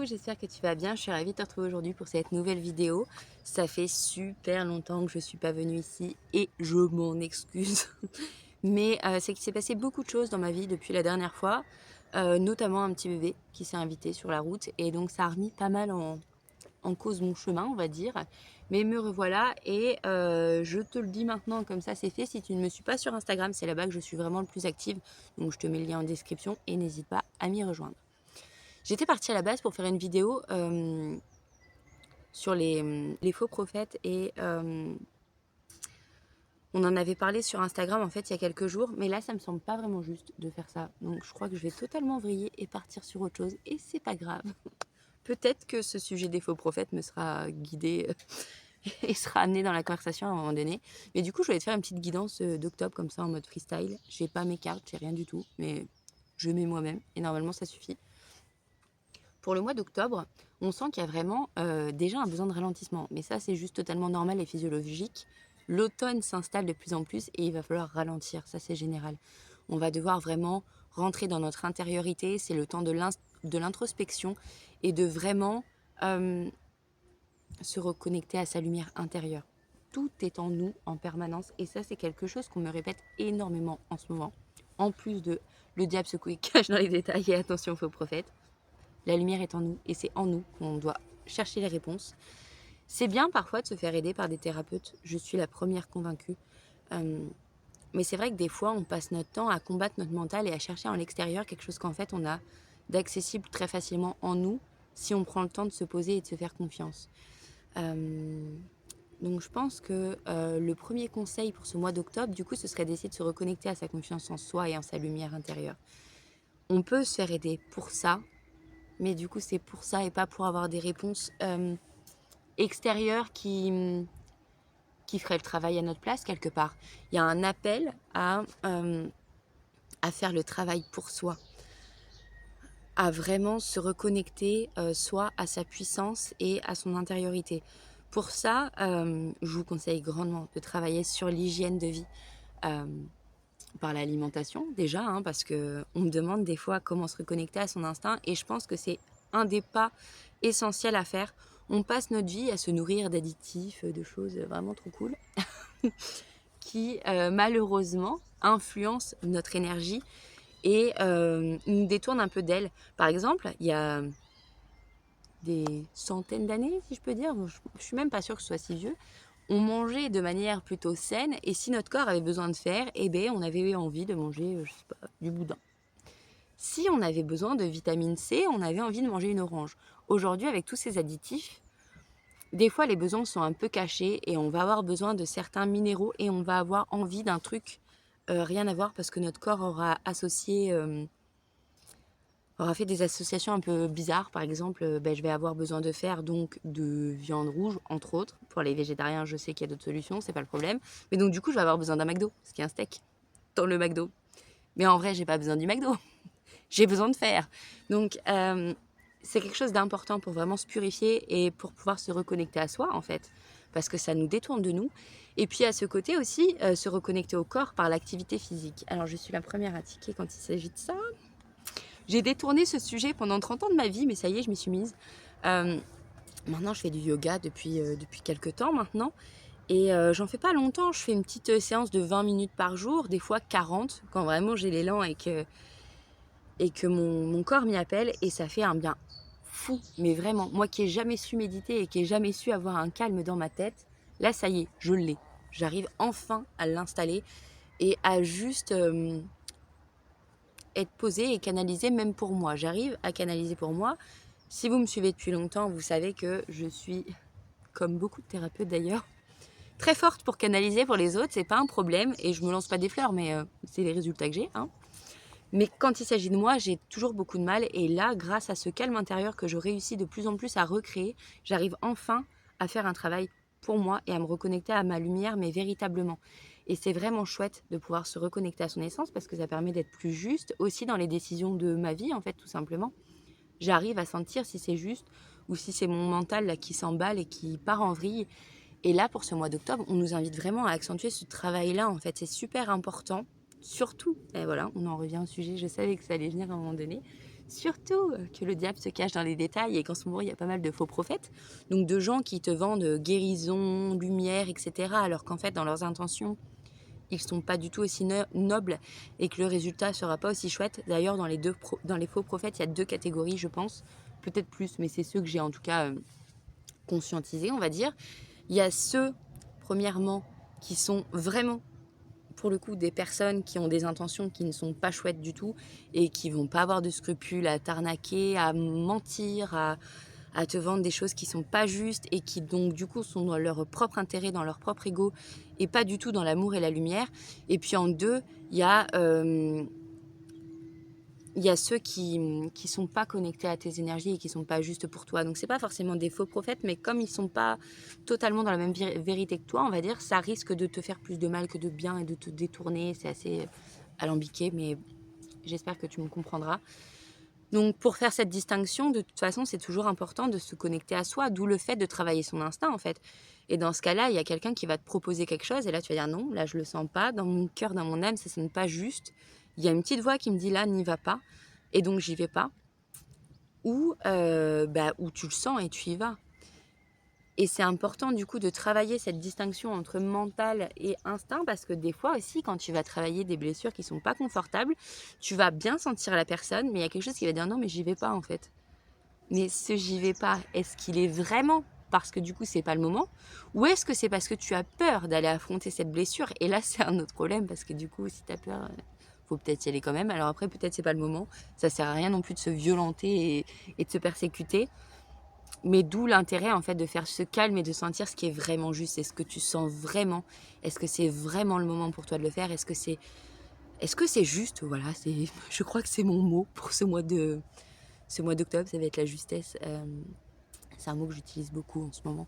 Coucou, j'espère que tu vas bien. Je suis ravie de te retrouver aujourd'hui pour cette nouvelle vidéo. Ça fait super longtemps que je ne suis pas venue ici et je m'en excuse. Mais c'est qu'il s'est passé beaucoup de choses dans ma vie depuis la dernière fois, notamment un petit bébé qui s'est invité sur la route. Et donc ça a remis pas mal en cause mon chemin, on va dire. Mais me revoilà et je te le dis maintenant, comme ça c'est fait. Si tu ne me suis pas sur Instagram, c'est là-bas que je suis vraiment le plus active. Donc je te mets le lien en description et n'hésite pas à m'y rejoindre. J'étais partie à la base pour faire une vidéo sur les faux prophètes et on en avait parlé sur Instagram en fait il y a quelques jours, mais là ça me semble pas vraiment juste de faire ça. Donc je crois que je vais totalement vriller et partir sur autre chose et c'est pas grave. Peut-être que ce sujet des faux prophètes me sera guidé et sera amené dans la conversation à un moment donné. Mais du coup je vais te faire une petite guidance d'octobre comme ça en mode freestyle. J'ai pas mes cartes, j'ai rien du tout, mais je mets moi-même et normalement ça suffit. Pour le mois d'octobre, on sent qu'il y a vraiment déjà un besoin de ralentissement. Mais ça, c'est juste totalement normal et physiologique. L'automne s'installe de plus en plus et il va falloir ralentir. Ça, c'est général. On va devoir vraiment rentrer dans notre intériorité. C'est le temps de l'introspection et de vraiment se reconnecter à sa lumière intérieure. Tout est en nous en permanence. Et ça, c'est quelque chose qu'on me répète énormément en ce moment. En plus de le diable se cache dans les détails et attention faux prophète. La lumière est en nous et c'est en nous qu'on doit chercher les réponses. C'est bien parfois de se faire aider par des thérapeutes, je suis la première convaincue. Mais c'est vrai que des fois, on passe notre temps à combattre notre mental et à chercher en l'extérieur quelque chose qu'en fait, on a d'accessible très facilement en nous si on prend le temps de se poser et de se faire confiance. Donc je pense que le premier conseil pour ce mois d'octobre, du coup, ce serait d'essayer de se reconnecter à sa confiance en soi et en sa lumière intérieure. On peut se faire aider pour ça, mais du coup, c'est pour ça et pas pour avoir des réponses extérieures qui feraient le travail à notre place quelque part. Il y a un appel à faire le travail pour soi, à vraiment se reconnecter soit à sa puissance et à son intériorité. Pour ça, je vous conseille grandement de travailler sur l'hygiène de vie. Par l'alimentation déjà, hein, parce qu'on me demande des fois comment se reconnecter à son instinct et je pense que c'est un des pas essentiels à faire. On passe notre vie à se nourrir d'additifs, de choses vraiment trop cool qui malheureusement influencent notre énergie et nous détournent un peu d'elle. Par exemple, il y a des centaines d'années, si je peux dire, je suis même pas sûre que ce soit si vieux, on mangeait de manière plutôt saine et si notre corps avait besoin de fer, eh bien, on avait envie de manger, je sais pas, du boudin. Si on avait besoin de vitamine C, on avait envie de manger une orange. Aujourd'hui, avec tous ces additifs, des fois les besoins sont un peu cachés et on va avoir besoin de certains minéraux et on va avoir envie d'un truc rien à voir parce que notre corps aura associé, aura fait des associations un peu bizarres. Par exemple, je vais avoir besoin de fer, donc de viande rouge, entre autres. Pour les végétariens, je sais qu'il y a d'autres solutions, c'est pas le problème. Mais donc du coup, je vais avoir besoin d'un McDo, ce qui est un steak, dans le McDo. Mais en vrai, j'ai pas besoin du McDo. J'ai besoin de fer. Donc c'est quelque chose d'important pour vraiment se purifier et pour pouvoir se reconnecter à soi, en fait. Parce que ça nous détourne de nous. Et puis à ce côté aussi, se reconnecter au corps par l'activité physique. Alors je suis la première à tiquer quand il s'agit de ça. J'ai détourné ce sujet pendant 30 ans de ma vie, mais ça y est, je m'y suis mise. Maintenant, je fais du yoga depuis quelques temps maintenant. Et j'en fais pas longtemps, je fais une petite séance de 20 minutes par jour, des fois 40, quand vraiment j'ai l'élan et que mon corps m'y appelle. Et ça fait un bien fou, mais vraiment. Moi qui ai jamais su méditer et qui ai jamais su avoir un calme dans ma tête, là, ça y est, je l'ai. J'arrive enfin à l'installer et à juste être posée et canaliser même pour moi. J'arrive à canaliser pour moi. Si vous me suivez depuis longtemps, vous savez que je suis, comme beaucoup de thérapeutes d'ailleurs, très forte pour canaliser pour les autres, c'est pas un problème et je me lance pas des fleurs, mais c'est les résultats que j'ai. Hein. Mais quand il s'agit de moi, j'ai toujours beaucoup de mal et là, grâce à ce calme intérieur que je réussis de plus en plus à recréer, j'arrive enfin à faire un travail pour moi et à me reconnecter à ma lumière, mais véritablement. Et c'est vraiment chouette de pouvoir se reconnecter à son essence parce que ça permet d'être plus juste aussi dans les décisions de ma vie, en fait, tout simplement. J'arrive à sentir si c'est juste ou si c'est mon mental là qui s'emballe et qui part en vrille. Et là, pour ce mois d'octobre, on nous invite vraiment à accentuer ce travail-là. En fait, c'est super important surtout, et voilà, on en revient au sujet, je savais que ça allait venir à un moment donné, surtout que le diable se cache dans les détails et qu'en ce moment, il y a pas mal de faux prophètes, donc de gens qui te vendent guérison, lumière, etc., alors qu'en fait, dans leurs intentions, ils sont pas du tout aussi nobles et que le résultat sera pas aussi chouette. D'ailleurs, dans les faux prophètes, il y a 2 catégories, je pense, peut-être plus, mais c'est ceux que j'ai en tout cas conscientisés, on va dire. Il y a ceux, premièrement, qui sont vraiment, pour le coup, des personnes qui ont des intentions qui ne sont pas chouettes du tout et qui vont pas avoir de scrupules à t'arnaquer, à mentir, à te vendre des choses qui sont pas justes et qui donc du coup sont dans leur propre intérêt, dans leur propre ego et pas du tout dans l'amour et la lumière. Et puis en deux, il y a ceux qui sont pas connectés à tes énergies et qui sont pas justes pour toi. Donc c'est pas forcément des faux prophètes, mais comme ils sont pas totalement dans la même vérité que toi, on va dire, ça risque de te faire plus de mal que de bien et de te détourner. C'est assez alambiqué, mais j'espère que tu me comprendras. Donc pour faire cette distinction, de toute façon, c'est toujours important de se connecter à soi, d'où le fait de travailler son instinct en fait. Et dans ce cas-là, il y a quelqu'un qui va te proposer quelque chose et là tu vas dire non, là je le sens pas, dans mon cœur, dans mon âme, ça sonne pas juste. Il y a une petite voix qui me dit là, n'y va pas, et donc j'y vais pas. Ou où tu le sens et tu y vas. Et c'est important du coup de travailler cette distinction entre mental et instinct parce que des fois aussi quand tu vas travailler des blessures qui sont pas confortables, tu vas bien sentir la personne mais il y a quelque chose qui va dire non mais j'y vais pas en fait. Mais ce j'y vais pas, est-ce qu'il est vraiment parce que du coup c'est pas le moment ou est-ce que c'est parce que tu as peur d'aller affronter cette blessure et là c'est un autre problème parce que du coup si tu as peur faut peut-être y aller quand même. Alors après peut-être c'est pas le moment, ça sert à rien non plus de se violenter et de se persécuter. Mais d'où l'intérêt en fait de faire ce calme et de sentir ce qui est vraiment juste. Est-ce que tu sens vraiment? Est-ce que c'est vraiment le moment pour toi de le faire? Est-ce que c'est juste? Voilà, je crois que c'est mon mot pour ce mois d'octobre, ça va être la justesse. C'est un mot que j'utilise beaucoup en ce moment.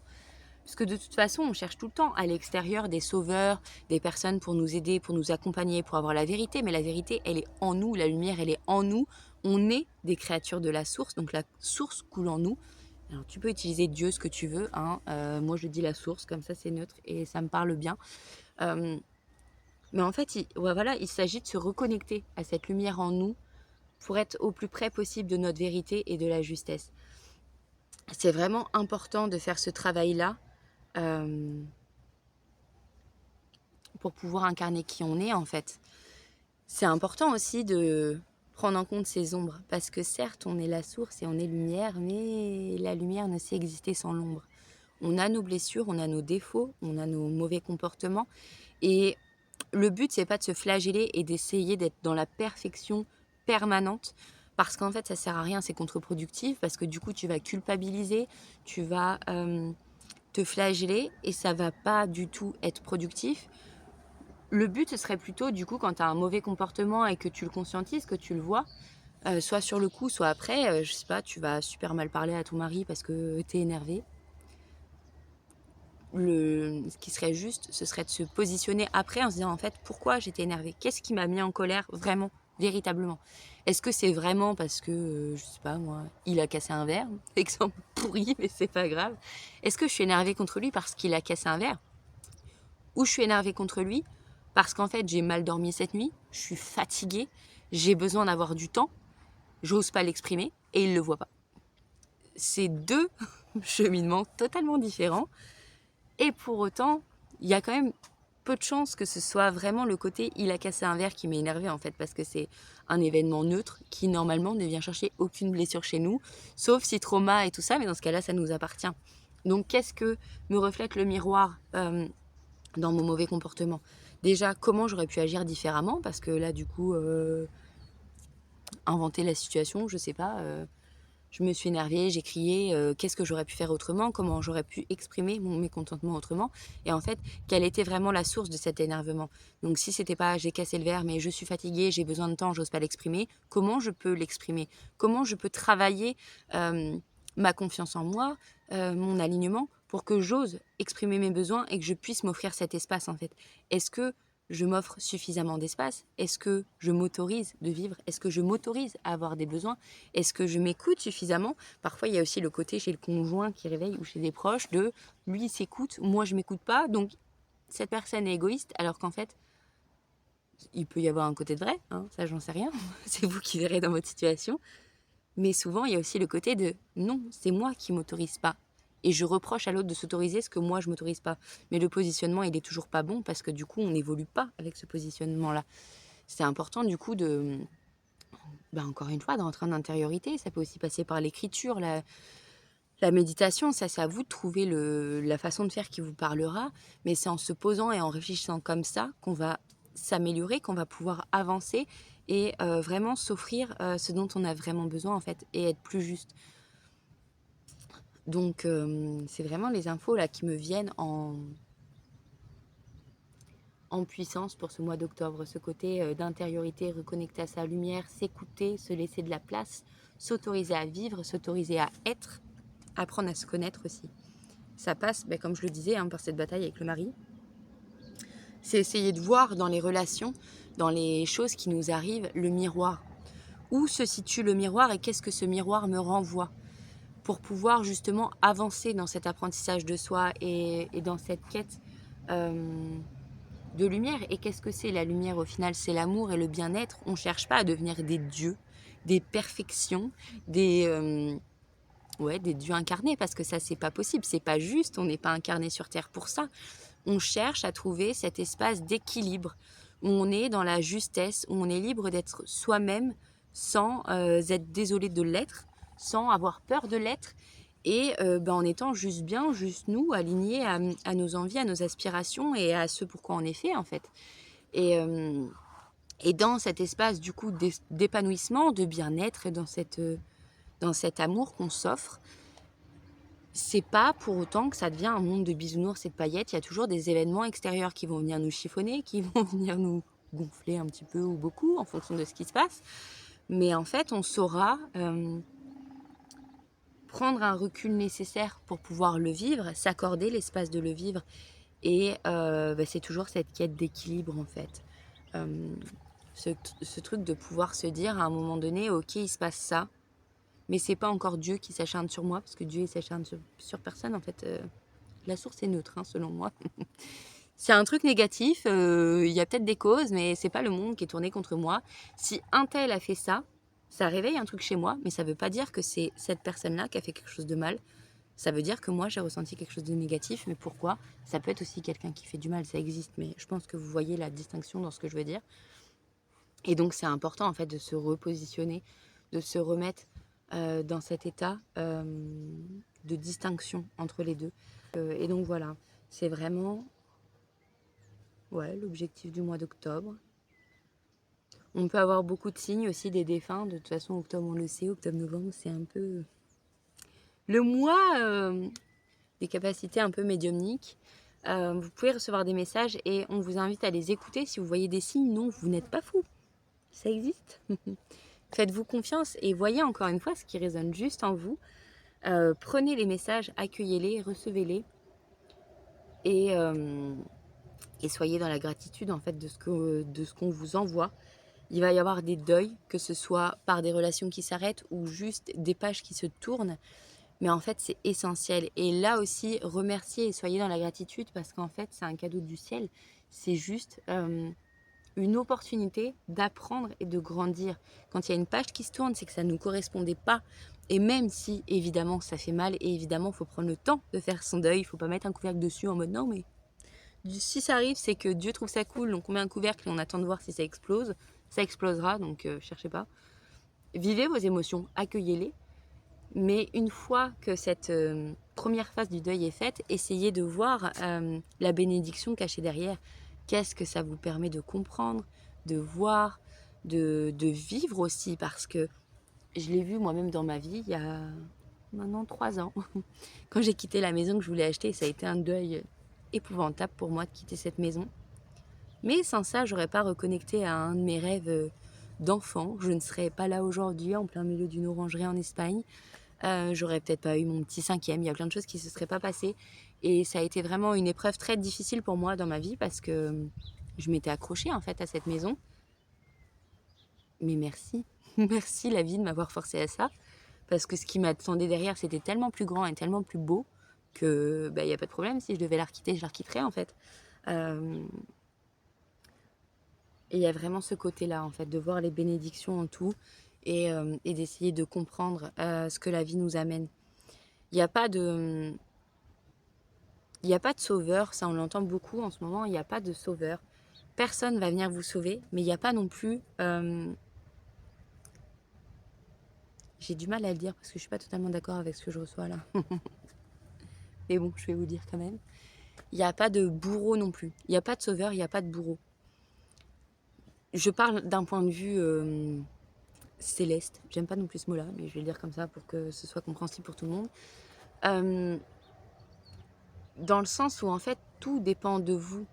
Parce que de toute façon, on cherche tout le temps à l'extérieur des sauveurs, des personnes pour nous aider, pour nous accompagner, pour avoir la vérité. Mais la vérité, elle est en nous, la lumière, elle est en nous. On est des créatures de la source, donc la source coule en nous. Alors tu peux utiliser Dieu, ce que tu veux, hein. Moi je dis la source, comme ça c'est neutre et ça me parle bien. Euh, mais en fait, il s'agit de se reconnecter à cette lumière en nous pour être au plus près possible de notre vérité et de la justesse. C'est vraiment important de faire ce travail-là pour pouvoir incarner qui on est en fait. C'est important aussi de prendre en compte ces ombres parce que certes on est la source et on est lumière, mais la lumière ne sait exister sans l'ombre. On a nos blessures, on a nos défauts, on a nos mauvais comportements et le but c'est pas de se flageller et d'essayer d'être dans la perfection permanente parce qu'en fait ça sert à rien, c'est contre-productif parce que du coup tu vas culpabiliser, tu vas te flageller et ça va pas du tout être productif. Le but ce serait plutôt du coup quand tu as un mauvais comportement et que tu le conscientises, que tu le vois, soit sur le coup, soit après, je sais pas, tu vas super mal parler à ton mari parce que t'es énervé. Ce qui serait juste, ce serait de se positionner après en se disant en fait pourquoi j'étais énervée, qu'est-ce qui m'a mis en colère vraiment, véritablement. Est-ce que c'est vraiment parce que, je sais pas moi, il a cassé un verre, exemple pourri mais c'est pas grave. Est-ce que je suis énervée contre lui parce qu'il a cassé un verre ou je suis énervée contre lui parce qu'en fait j'ai mal dormi cette nuit, je suis fatiguée, j'ai besoin d'avoir du temps, j'ose pas l'exprimer et il le voit pas. C'est 2 cheminements totalement différents. Et pour autant, il y a quand même peu de chances que ce soit vraiment le côté il a cassé un verre qui m'est énervé en fait parce que c'est un événement neutre qui normalement ne vient chercher aucune blessure chez nous, sauf si trauma et tout ça, mais dans ce cas-là, ça nous appartient. Donc qu'est-ce que me reflète le miroir dans mon mauvais comportement? Déjà, comment j'aurais pu agir différemment? Parce que là, du coup, inventer la situation, je sais pas. Je me suis énervée, j'ai crié, qu'est-ce que j'aurais pu faire autrement? Comment j'aurais pu exprimer mon mécontentement autrement? Et en fait, quelle était vraiment la source de cet énervement? Donc si c'était pas j'ai cassé le verre, mais je suis fatiguée, j'ai besoin de temps, j'ose pas l'exprimer, comment je peux l'exprimer? Comment je peux travailler ma confiance en moi, mon alignement, pour que j'ose exprimer mes besoins et que je puisse m'offrir cet espace en fait? Est-ce que je m'offre suffisamment d'espace? Est-ce que je m'autorise de vivre? Est-ce que je m'autorise à avoir des besoins? Est-ce que je m'écoute suffisamment? Parfois, il y a aussi le côté chez le conjoint qui réveille ou chez des proches de lui, il s'écoute, moi, je m'écoute pas. Donc, cette personne est égoïste, alors qu'en fait, Il peut y avoir un côté de vrai, hein, ça j'en sais rien, c'est vous qui verrez dans votre situation. Mais souvent, il y a aussi le côté de non, c'est moi qui m'autorise pas. Et je reproche à l'autre de s'autoriser ce que moi je m'autorise pas. Mais le positionnement, il est toujours pas bon parce que du coup, on n'évolue pas avec ce positionnement-là. C'est important du coup de, encore une fois, de rentrer en intériorité. Ça peut aussi passer par l'écriture, la méditation. Ça, c'est à vous de trouver la façon de faire qui vous parlera. Mais c'est en se posant et en réfléchissant comme ça qu'on va s'améliorer, qu'on va pouvoir avancer et vraiment s'offrir ce dont on a vraiment besoin en fait et être plus juste. Donc c'est vraiment les infos là qui me viennent en puissance pour ce mois d'octobre, ce côté d'intériorité, reconnecter à sa lumière, s'écouter, se laisser de la place, s'autoriser à vivre, s'autoriser à être, apprendre à se connaître aussi. Ça passe, comme je le disais, par cette bataille avec le mari. C'est essayer de voir dans les relations, dans les choses qui nous arrivent, le miroir. Où se situe le miroir et qu'est-ce que ce miroir me renvoie pour pouvoir justement avancer dans cet apprentissage de soi et dans cette quête de lumière. Et qu'est-ce que c'est la lumière au final? C'est l'amour et le bien-être. On ne cherche pas à devenir des dieux, des perfections, des dieux incarnés, parce que ça, c'est pas possible, c'est pas juste, on n'est pas incarné sur Terre pour ça. On cherche à trouver cet espace d'équilibre où on est dans la justesse, où on est libre d'être soi-même sans être désolé de l'être, sans avoir peur de l'être, et en étant juste bien, juste nous, alignés à nos envies, à nos aspirations et à ce pourquoi on est fait en fait. Et dans cet espace du coup d'épanouissement, de bien-être, et dans cet amour qu'on s'offre, c'est pas pour autant que ça devient un monde de bisounours et de paillettes. Il y a toujours des événements extérieurs qui vont venir nous chiffonner, qui vont venir nous gonfler un petit peu ou beaucoup en fonction de ce qui se passe. Mais en fait, on saura prendre un recul nécessaire pour pouvoir le vivre, s'accorder l'espace de le vivre. Et c'est toujours cette quête d'équilibre en fait. Ce truc de pouvoir se dire à un moment donné, ok, il se passe ça, mais c'est pas encore Dieu qui s'acharne sur moi, parce que Dieu il s'acharne sur personne en fait. La source est neutre, selon moi. C'est un truc négatif, il y a peut-être des causes, mais c'est pas le monde qui est tourné contre moi. Si un tel a fait ça, ça réveille un truc chez moi, mais ça veut pas dire que c'est cette personne-là qui a fait quelque chose de mal. Ça veut dire que moi, j'ai ressenti quelque chose de négatif, mais pourquoi? Ça peut être aussi quelqu'un qui fait du mal, ça existe, mais je pense que vous voyez la distinction dans ce que je veux dire. Et donc, c'est important, en fait, de se repositionner, de se remettre dans cet état de distinction entre les deux. Et donc, voilà, c'est vraiment l'objectif du mois d'octobre. On peut avoir beaucoup de signes aussi des défunts. De toute façon, octobre, on le sait, octobre-novembre, c'est un peu le mois des capacités un peu médiumniques. Vous pouvez recevoir des messages et on vous invite à les écouter. Si vous voyez des signes, non, vous n'êtes pas fou. Ça existe. Faites-vous confiance et voyez encore une fois ce qui résonne juste en vous. Prenez les messages, accueillez-les, recevez-les et soyez dans la gratitude en fait de ce qu'on vous envoie. Il va y avoir des deuils, que ce soit par des relations qui s'arrêtent ou juste des pages qui se tournent. Mais en fait, c'est essentiel. Et là aussi, remerciez et soyez dans la gratitude parce qu'en fait, c'est un cadeau du ciel. C'est juste une opportunité d'apprendre et de grandir. Quand il y a une page qui se tourne, c'est que ça ne nous correspondait pas. Et même si, évidemment, ça fait mal et évidemment, il faut prendre le temps de faire son deuil. Il ne faut pas mettre un couvercle dessus en mode non, mais si ça arrive, c'est que Dieu trouve ça cool. Donc on met un couvercle et on attend de voir si ça explose. Ça explosera, donc cherchez pas. Vivez vos émotions, accueillez-les. Mais une fois que cette première phase du deuil est faite, essayez de voir la bénédiction cachée derrière. Qu'est-ce que ça vous permet de comprendre, de voir, de vivre aussi? Parce que je l'ai vu moi-même dans ma vie il y a maintenant 3 ans. Quand j'ai quitté la maison que je voulais acheter, ça a été un deuil épouvantable pour moi de quitter cette maison. Mais sans ça, j'aurais pas reconnecté à un de mes rêves d'enfant. Je ne serais pas là aujourd'hui en plein milieu d'une orangerie en Espagne. J'aurais peut-être pas eu mon petit 5e. Il y a plein de choses qui se seraient pas passées. Et ça a été vraiment une épreuve très difficile pour moi dans ma vie parce que je m'étais accrochée en fait à cette maison. Mais merci. Merci la vie de m'avoir forcée à ça. Parce que ce qui m'attendait derrière, c'était tellement plus grand et tellement plus beau que y a pas de problème. Si je devais la quitter, je la quitterais en fait. Et il y a vraiment ce côté-là, en fait, de voir les bénédictions en tout et d'essayer de comprendre ce que la vie nous amène. Il n'y a pas de... Il n'y a pas de sauveur, ça on l'entend beaucoup en ce moment, il n'y a pas de sauveur. Personne va venir vous sauver, mais il n'y a pas non plus... J'ai du mal à le dire parce que je ne suis pas totalement d'accord avec ce que je reçois là. Mais bon, je vais vous dire quand même. Il n'y a pas de bourreau non plus. Il n'y a pas de sauveur, il n'y a pas de bourreau. Je parle d'un point de vue céleste. J'aime pas non plus ce mot-là, mais je vais le dire comme ça pour que ce soit compréhensible pour tout le monde. Dans le sens où en fait tout dépend de vous.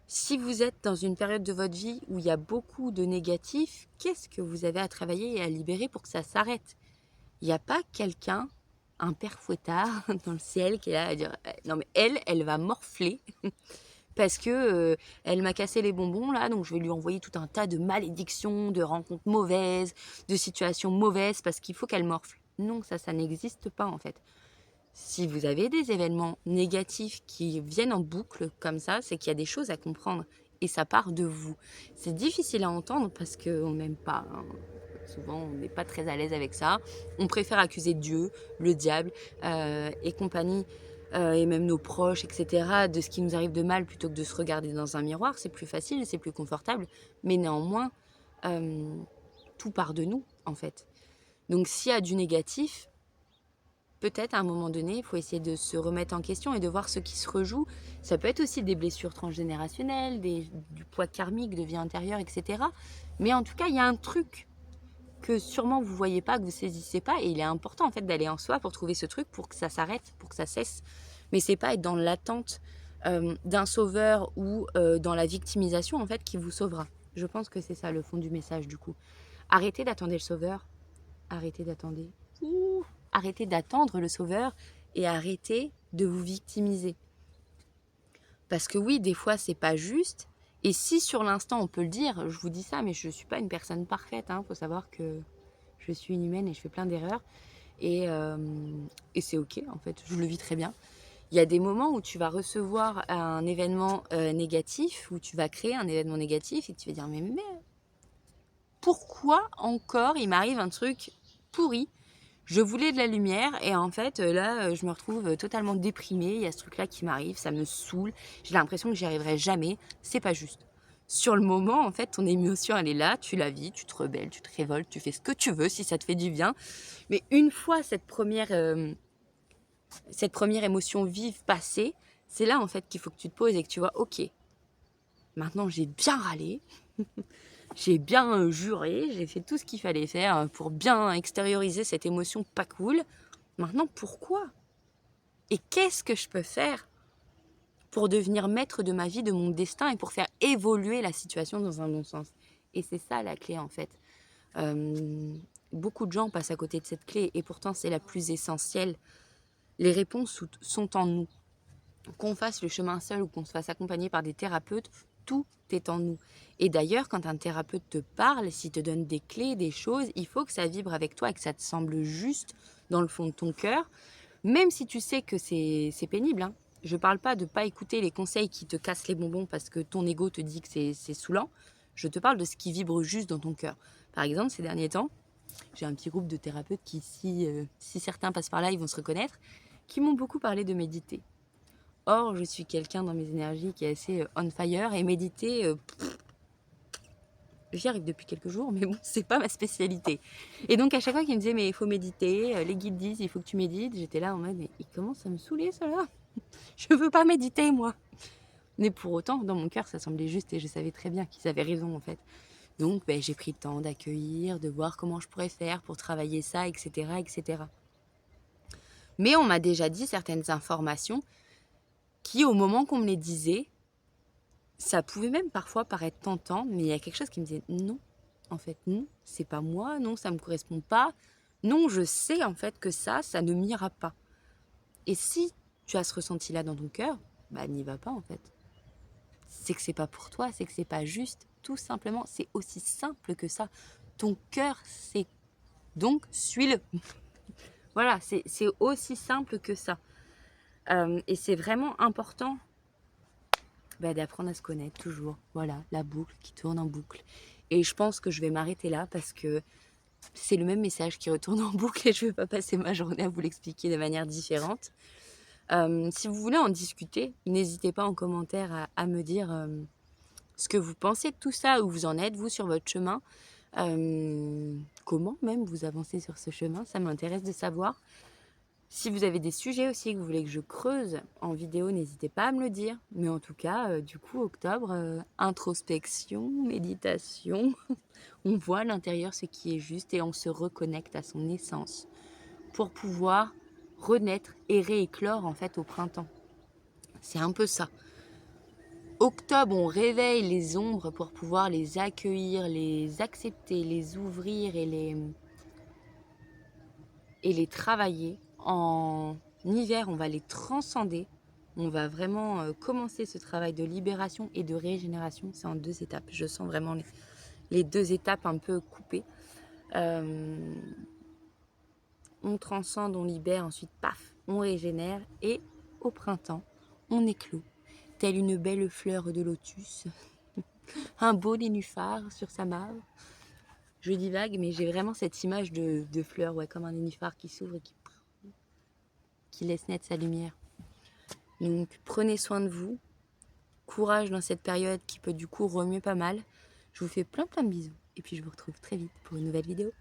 Si vous êtes dans une période de votre vie où il y a beaucoup de négatifs, qu'est-ce que vous avez à travailler et à libérer pour que ça s'arrête? Il n'y a pas quelqu'un, un père fouettard dans le ciel qui est là à dire non mais elle va morfler parce que elle m'a cassé les bonbons là, donc je vais lui envoyer tout un tas de malédictions, de rencontres mauvaises, de situations mauvaises parce qu'il faut qu'elle morfle. Non, ça n'existe pas en fait. Si vous avez des événements négatifs qui viennent en boucle comme ça, c'est qu'il y a des choses à comprendre et ça part de vous. C'est difficile à entendre parce qu'on n'aime pas. Hein. Souvent, on n'est pas très à l'aise avec ça. On préfère accuser Dieu, le diable et compagnie, et même nos proches, etc., de ce qui nous arrive de mal plutôt que de se regarder dans un miroir. C'est plus facile, c'est plus confortable. Mais néanmoins, tout part de nous, en fait. Donc, s'il y a du négatif, peut-être à un moment donné, il faut essayer de se remettre en question et de voir ce qui se rejoue. Ça peut être aussi des blessures transgénérationnelles, du poids karmique, de vie intérieure, etc. Mais en tout cas, il y a un truc que sûrement vous voyez pas, que vous saisissez pas, et il est important en fait d'aller en soi pour trouver ce truc, pour que ça s'arrête, pour que ça cesse. Mais c'est pas être dans l'attente d'un sauveur ou dans la victimisation en fait qui vous sauvera. Je pense que c'est ça le fond du message du coup. Arrêtez d'attendre le sauveur, arrêtez d'attendre, arrêtez d'attendre le sauveur et arrêtez de vous victimiser. Parce que oui, des fois c'est pas juste. Et si sur l'instant on peut le dire, je vous dis ça, mais je suis pas une personne parfaite. Hein. Faut savoir que je suis une humaine et je fais plein d'erreurs. Et c'est ok, en fait, je le vis très bien. Il y a des moments où tu vas recevoir un événement négatif, où tu vas créer un événement négatif et tu vas dire mais pourquoi encore il m'arrive un truc pourri? Je voulais de la lumière et en fait là je me retrouve totalement déprimée, il y a ce truc là qui m'arrive, ça me saoule, j'ai l'impression que j'y arriverai jamais, c'est pas juste. Sur le moment en fait ton émotion elle est là, tu la vis, tu te rebelles, tu te révoltes, tu fais ce que tu veux si ça te fait du bien, mais une fois cette première émotion vive passée, c'est là en fait qu'il faut que tu te poses et que tu vois ok, maintenant j'ai bien râlé, j'ai bien juré, j'ai fait tout ce qu'il fallait faire pour bien extérioriser cette émotion pas cool. Maintenant, pourquoi? Et qu'est-ce que je peux faire pour devenir maître de ma vie, de mon destin et pour faire évoluer la situation dans un bon sens? Et c'est ça la clé en fait. Beaucoup de gens passent à côté de cette clé et pourtant c'est la plus essentielle. Les réponses sont en nous. Qu'on fasse le chemin seul ou qu'on se fasse accompagner par des thérapeutes, tout est en nous. Et d'ailleurs, quand un thérapeute te parle, s'il te donne des clés, des choses, il faut que ça vibre avec toi et que ça te semble juste dans le fond de ton cœur, même si tu sais que c'est pénible. Hein. Je ne parle pas de ne pas écouter les conseils qui te cassent les bonbons parce que ton ego te dit que c'est saoulant. Je te parle de ce qui vibre juste dans ton cœur. Par exemple, ces derniers temps, j'ai un petit groupe de thérapeutes qui, si certains passent par là, ils vont se reconnaître, qui m'ont beaucoup parlé de méditer. Or, je suis quelqu'un dans mes énergies qui est assez on fire et méditer, j'y arrive depuis quelques jours, mais bon, c'est pas ma spécialité. Et donc, à chaque fois qu'ils me disaient, mais il faut méditer, les guides disent, il faut que tu médites, j'étais là en mode, mais il commence à me saouler, ça là. Je veux pas méditer, moi. Mais pour autant, dans mon cœur, ça semblait juste et je savais très bien qu'ils avaient raison, en fait. Donc, j'ai pris le temps d'accueillir, de voir comment je pourrais faire pour travailler ça, etc., etc. Mais on m'a déjà dit certaines informations qui, au moment qu'on me les disait, ça pouvait même parfois paraître tentant, mais il y a quelque chose qui me disait non, en fait, non, c'est pas moi, non, ça me correspond pas, non, je sais en fait que ça ne m'ira pas. Et si tu as ce ressenti-là dans ton cœur, n'y va pas en fait. C'est que c'est pas pour toi, c'est que c'est pas juste, tout simplement, c'est aussi simple que ça. Ton cœur, c'est donc suis-le. Voilà, c'est aussi simple que ça. Et c'est vraiment important Bah, d'apprendre à se connaître toujours. Voilà, la boucle qui tourne en boucle. Et je pense que je vais m'arrêter là parce que c'est le même message qui retourne en boucle et je vais pas passer ma journée à vous l'expliquer de manière différente. Si vous voulez en discuter, n'hésitez pas en commentaire à me dire ce que vous pensez de tout ça, où vous en êtes, vous, sur votre chemin. Comment même vous avancez sur ce chemin, ça m'intéresse de savoir. Si vous avez des sujets aussi que vous voulez que je creuse en vidéo, n'hésitez pas à me le dire. Mais en tout cas, du coup, octobre, introspection, méditation, on voit à l'intérieur ce qui est juste et on se reconnecte à son essence pour pouvoir renaître et rééclore en fait au printemps. C'est un peu ça. Octobre, on réveille les ombres pour pouvoir les accueillir, les accepter, les ouvrir et les travailler. En hiver, on va les transcender. On va vraiment commencer ce travail de libération et de régénération. C'est en 2 étapes. Je sens vraiment les 2 étapes un peu coupées. On transcende, on libère, ensuite, paf, on régénère. Et au printemps, on éclot, telle une belle fleur de lotus, un beau nénuphar sur sa mare. Je divague, mais j'ai vraiment cette image de fleur, ouais, comme un nénuphar qui s'ouvre et qui laisse naître sa lumière. Donc prenez soin de vous, courage dans cette période qui peut du coup remuer pas mal. Je vous fais plein de bisous et puis je vous retrouve très vite pour une nouvelle vidéo.